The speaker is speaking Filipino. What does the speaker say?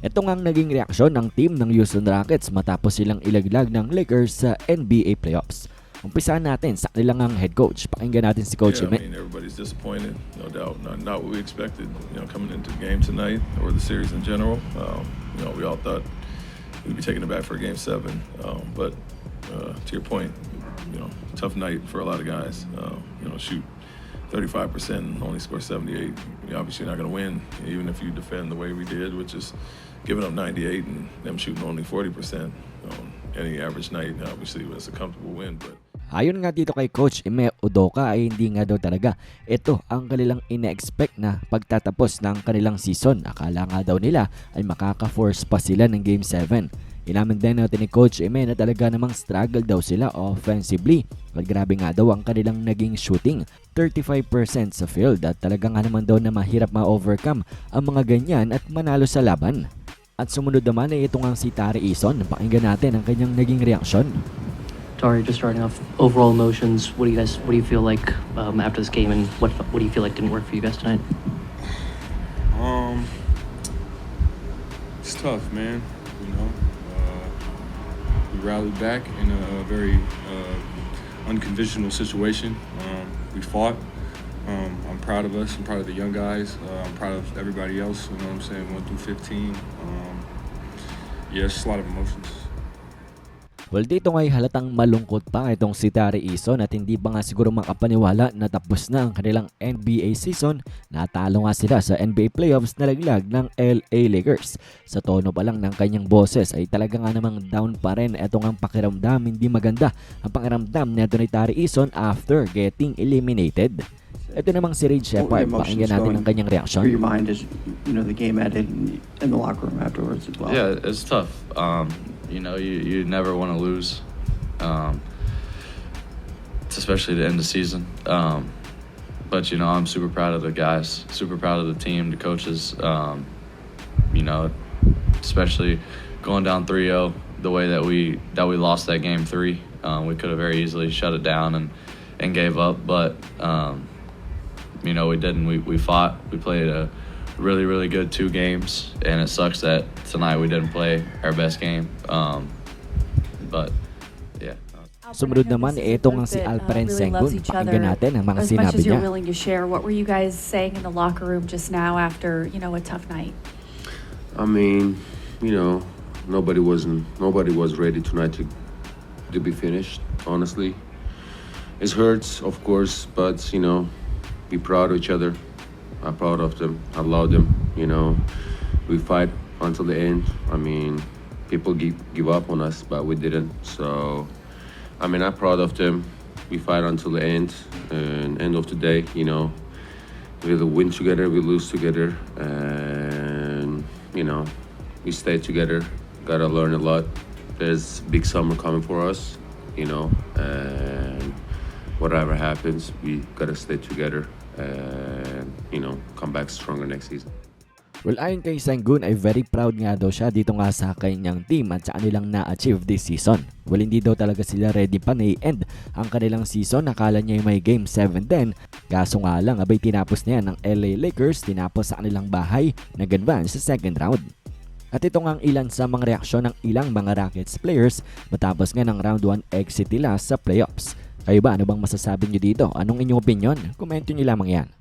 Ito nga ang naging reaksyon ng team ng Houston Rockets matapos silang ilaglag ng Lakers sa NBA playoffs. Umpisahan natin sa kanilang ang head coach. Pakinggan natin si Coach Ime. I mean, everybody's disappointed, no doubt. Not what we expected, coming into the game tonight or the series in general. We all thought we'd be taking it back for Game 7. But to your point, tough night for a lot of guys. Shoot 35% and only score 78. You're obviously not going to win, even if you defend the way we did, which is giving up 98 and them shooting only 40%. Any average night, obviously, was a comfortable win, but Ayon nga dito kay Coach Ime Udoka ay hindi nga daw talaga ito ang kanilang ine-expect na pagtatapos ng kanilang season. Akala nga daw nila ay makaka-force pa sila ng Game 7. Inamin din natin ni Coach Ime na talaga namang struggle daw sila offensively. At grabe nga daw ang kanilang naging shooting, 35% sa field, at talaga nga naman daw na mahirap ma-overcome ang mga ganyan at manalo sa laban. At sumunod naman ay itong ang si Tari Eason. Pakinggan natin ang kanyang naging reaksyon. Tari, just starting off, overall emotions. What do you feel like after this game, and what do you feel like didn't work for you guys tonight? It's tough, man. We rallied back in a very unconventional situation. We fought. I'm proud of us. I'm proud of the young guys. I'm proud of everybody else. You know what I'm saying? 1 through 15. It's just a lot of emotions. Well, dito nga'y halatang malungkot pa itong si Tari Eason at hindi pa nga siguro makapaniwala na tapos na ang kanilang NBA season. Natalo nga sila sa NBA playoffs na laglag ng LA Lakers. Sa tono pa lang ng kanyang boses ay talaga nga namang down pa rin itong ang pakiramdam. Hindi maganda ang pakiramdam ni Tari Eason after getting eliminated. Ito namang si Reid Sheppard. Pakinggan natin ang kanyang reaksyon. Your mind is, the game ended in the locker room afterwards as well. Yeah, it's tough. You never want to lose, especially to end the season. But I'm super proud of the guys, super proud of the team, the coaches. Especially going down 3-0, the way that we lost that game 3. We could have very easily shut it down and gave up, but we didn't. We fought. We played a really, really good 2 games, and it sucks that tonight we didn't play our best game. But yeah. Sumunod naman, itong si Alperen Sengun. Pakinggan natin ang mga as sinabi much as you're niya. willing to share, what were you guys saying in the locker room just now after, a tough night? I mean, nobody was ready tonight to be finished, honestly. It hurts, of course, but, be proud of each other. I'm proud of them. I love them. We fight until the end. I mean, people give up on us, but we didn't. So, I'm proud of them. We fight until the end. And end of the day, we either win together, we lose together, and we stay together. Gotta learn a lot. There's big summer coming for us, and whatever happens, we gotta stay together and come back stronger next season. Well, ayon kay Sengun ay very proud nga daw siya dito nga sa kanyang team at sa kanilang na-achieve this season. Well, hindi daw talaga sila ready pa na i-end ang kanilang season. Akala niya may Game 7 din. Kaso nga lang, abay tinapos niya ng LA Lakers, tinapos sa kanilang bahay, nag-advance sa second round. At ito nga ang ilan sa mga reaksyon ng ilang mga Rockets players matapos nga ng round 1 exit nila sa playoffs. Kayo ba, ano bang masasabi nyo dito? Anong inyong opinion? Komento nyo lamang yan.